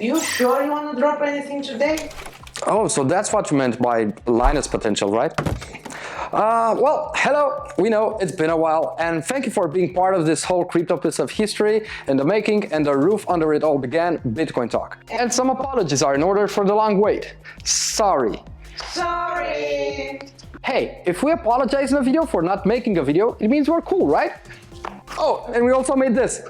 You sure you want to drop anything today? Oh, so that's what you meant by Linus potential, right? Well, hello, we know it's been a while, and thank you for being part of this whole crypto piece of history in the making, and the roof under it all began, Bitcoin Talk. And some apologies are in order for the long wait. Sorry. Hey, if we apologize in a video for not making a video, it means we're cool, right? Oh, and we also made this.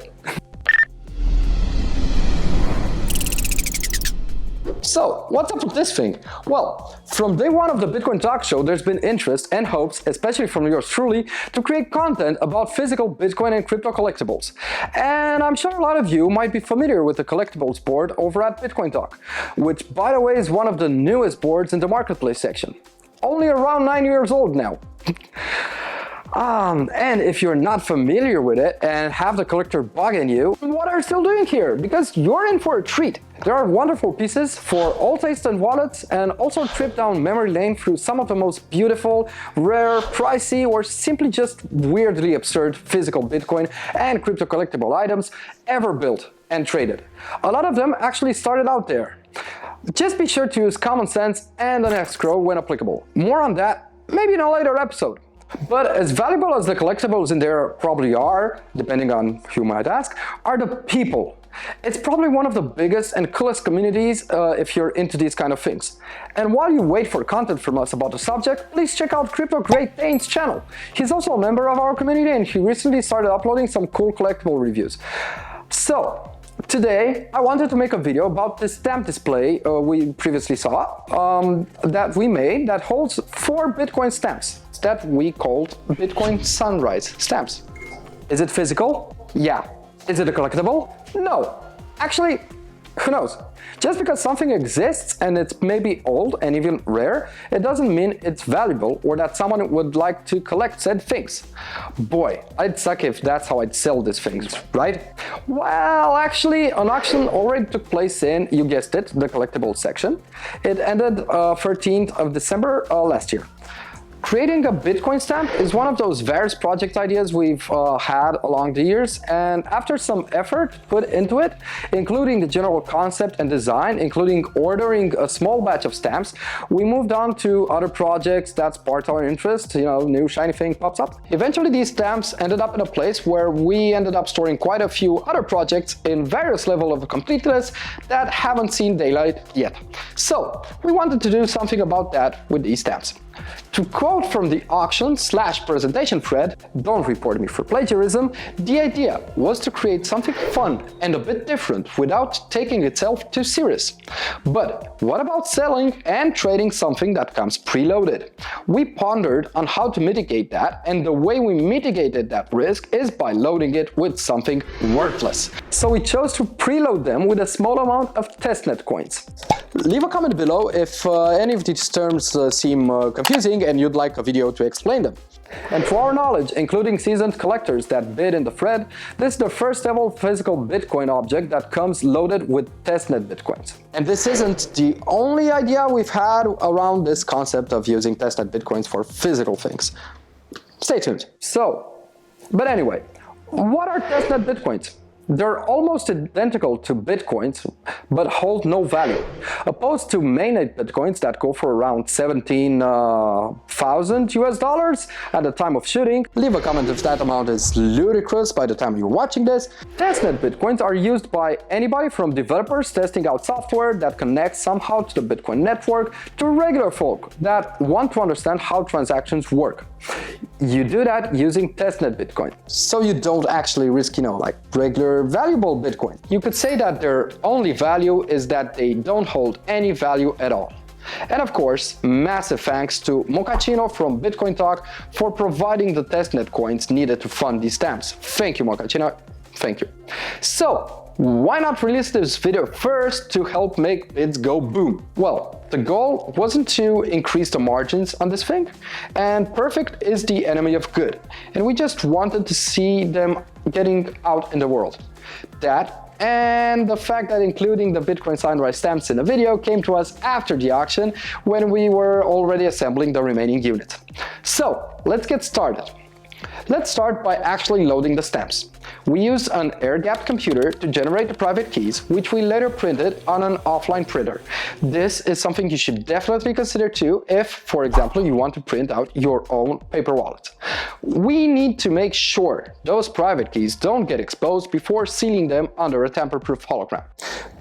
So, what's up with this thing? Well, from day one of the Bitcoin Talk Show, there's been interest and hopes, especially from yours truly, to create content about physical Bitcoin and crypto collectibles. And I'm sure a lot of you might be familiar with the Collectibles board over at Bitcoin Talk, which, by the way, is one of the newest boards in the marketplace section. Only around 9 years old now. And if you're not familiar with it and have the collector bug in you, what are you still doing here? Because you're in for a treat. There are wonderful pieces for all tastes and wallets, and also a trip down memory lane through some of the most beautiful, rare, pricey, or simply just weirdly absurd physical Bitcoin and crypto collectible items ever built and traded. A lot of them actually started out there. Just be sure to use common sense and an escrow when applicable. More on that, maybe in a later episode. But as valuable as the collectibles in there probably are, depending on who might ask, are the people. It's probably one of the biggest and coolest communities if you're into these kind of things. And while you wait for content from us about the subject, please check out Crypto Great Dane's channel. He's also a member of our community, and he recently started uploading some cool collectible reviews. So, today, I wanted to make a video about this stamp display we previously saw that we made that holds 4 Bitcoin stamps that we called Bitcoin Sunrise stamps. Is it physical? Yeah. Is it a collectible? No. Actually, who knows? Just because something exists and it's maybe old and even rare, it doesn't mean it's valuable or that someone would like to collect said things. Boy, I'd suck if that's how I'd sell these things, right? Well, actually, an auction already took place in, you guessed it, the collectibles section. It ended 13th of December last year. Creating a Bitcoin stamp is one of those various project ideas we've had along the years, and after some effort put into it, including the general concept and design, including ordering a small batch of stamps, we moved on to other projects that sparked our interest, new shiny thing pops up. Eventually these stamps ended up in a place where we ended up storing quite a few other projects in various levels of completeness that haven't seen daylight yet. So, we wanted to do something about that with these stamps. To quote from the auction/presentation thread, don't report me for plagiarism, the idea was to create something fun and a bit different without taking itself too serious. But what about selling and trading something that comes preloaded? We pondered on how to mitigate that, and the way we mitigated that risk is by loading it with something worthless. So we chose to preload them with a small amount of Testnet coins. Leave a comment below if any of these terms seem confusing and you'd like a video to explain them. And to our knowledge, including seasoned collectors that bid in the thread, this is the first ever physical Bitcoin object that comes loaded with Testnet Bitcoins. And this isn't the only idea we've had around this concept of using Testnet Bitcoins for physical things. Stay tuned. But anyway, what are Testnet Bitcoins? They're almost identical to Bitcoins, but hold no value, opposed to mainnet Bitcoins that go for around 17,000 US dollars at the time of shooting. Leave a comment if that amount is ludicrous by the time you're watching this. Testnet Bitcoins are used by anybody from developers testing out software that connects somehow to the Bitcoin network to regular folk that want to understand how transactions work. You do that using Testnet Bitcoin, so you don't actually risk, like regular valuable Bitcoin. You could say that their only value is that they don't hold any value at all. And of course, massive thanks to Mochaccino from Bitcoin Talk for providing the Testnet coins needed to fund these stamps. Thank you, Mochaccino. Thank you. So, why not release this video first to help make bids go boom? Well, the goal wasn't to increase the margins on this thing, and perfect is the enemy of good, and we just wanted to see them getting out in the world. That and the fact that including the Bitcoin Sunrise stamps in the video came to us after the auction when we were already assembling the remaining units. So, let's get started. Let's start by actually loading the stamps. We used an air-gapped computer to generate the private keys, which we later printed on an offline printer. This is something you should definitely consider too if, for example, you want to print out your own paper wallet. We need to make sure those private keys don't get exposed before sealing them under a tamper-proof hologram.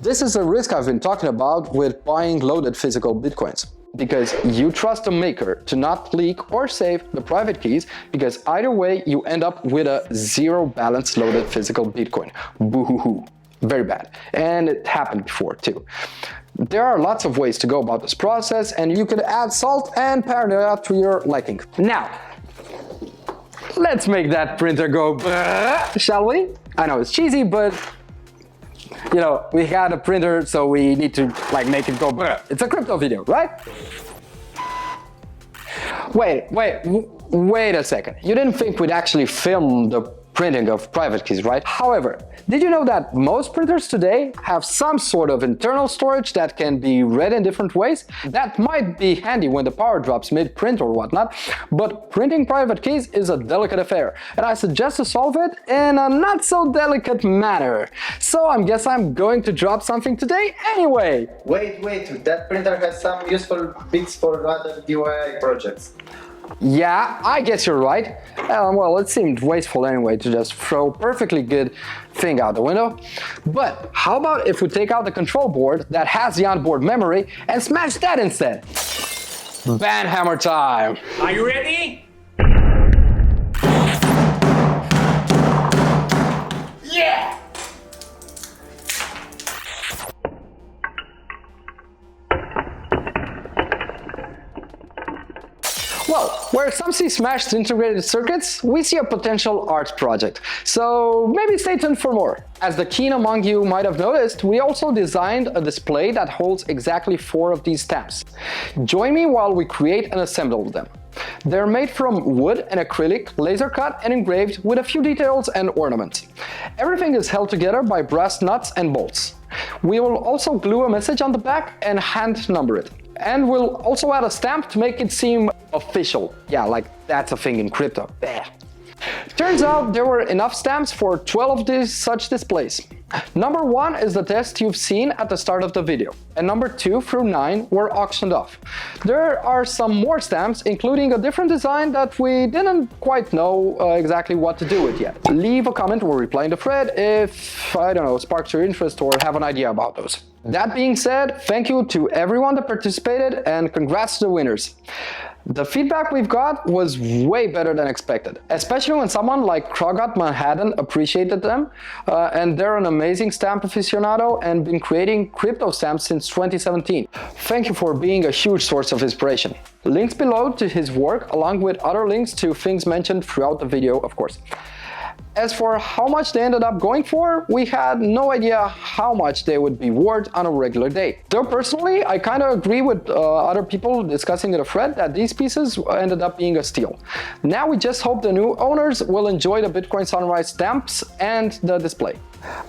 This is a risk I've been talking about with buying loaded physical bitcoins, because you trust the maker to not leak or save the private keys, because either way you end up with a zero balance loaded physical Bitcoin. Boo-hoo-hoo. Very bad. And it happened before too. There are lots of ways to go about this process, and you could add salt and paranoia to your liking. Now, let's make that printer go shall we? I know it's cheesy, but you know, we got a printer, so we need to make it go brr. It's a crypto video, right? Wait a second. You didn't think we'd actually film the printing of private keys, right? However, did you know that most printers today have some sort of internal storage that can be read in different ways? That might be handy when the power drops mid-print or whatnot, but printing private keys is a delicate affair, and I suggest to solve it in a not so delicate manner. So I guess I'm going to drop something today anyway. Wait, that printer has some useful bits for other DIY projects. Yeah, I guess you're right. Well, it seemed wasteful anyway to just throw perfectly good thing out the window. But how about if we take out the control board that has the onboard memory and smash that instead? Banhammer time! Are you ready? Yeah! Well, where some see smashed integrated circuits, we see a potential art project. So maybe stay tuned for more. As the keen among you might have noticed, we also designed a display that holds exactly 4 of these stamps. Join me while we create and assemble them. They're made from wood and acrylic, laser cut and engraved with a few details and ornaments. Everything is held together by brass nuts and bolts. We will also glue a message on the back and hand number it. And we'll also add a stamp to make it seem official. Yeah, like that's a thing in crypto. Blech. Turns out there were enough stamps for 12 of these such displays. Number 1 is the test you've seen at the start of the video, and number 2 through 9 were auctioned off. There are some more stamps, including a different design that we didn't quite know exactly what to do with yet. Leave a comment or reply in the thread if, I don't know, sparks your interest or have an idea about those. That being said, thank you to everyone that participated and congrats to the winners. The feedback we've got was way better than expected, especially when someone like krogothmanhattan appreciated them, and they're an amazing stamp aficionado and been creating crypto stamps since 2017. Thank you for being a huge source of inspiration. Links below to his work, along with other links to things mentioned throughout the video, of course. As for how much they ended up going for, we had no idea how much they would be worth on a regular day. Though personally, I kind of agree with other people discussing in the thread that these pieces ended up being a steal. Now we just hope the new owners will enjoy the Bitcoin Sunrise stamps and the display.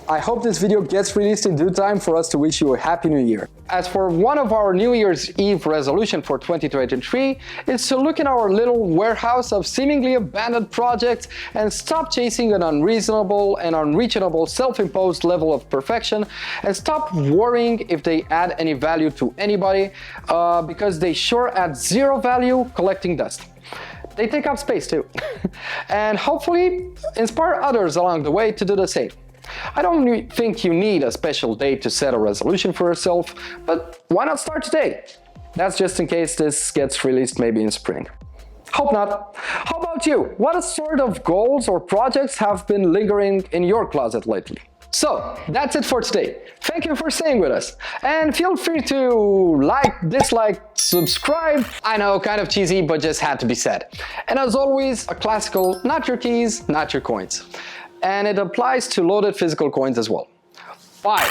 I hope this video gets released in due time for us to wish you a happy new year. As for one of our New Year's Eve resolution for 2023, is to look in our little warehouse of seemingly abandoned projects and stop chasing an unreasonable and unreachable self-imposed level of perfection, and stop worrying if they add any value to anybody, because they sure add zero value collecting dust. They take up space too. And hopefully inspire others along the way to do the same. I don't think you need a special date to set a resolution for yourself, but why not start today? That's just in case this gets released maybe in spring. Hope not. How about you? What sort of goals or projects have been lingering in your closet lately? So, that's it for today. Thank you for staying with us. And feel free to like, dislike, subscribe. I know, kind of cheesy, but just had to be said. And as always, a classical, not your keys, not your coins. And it applies to loaded physical coins as well. Bye.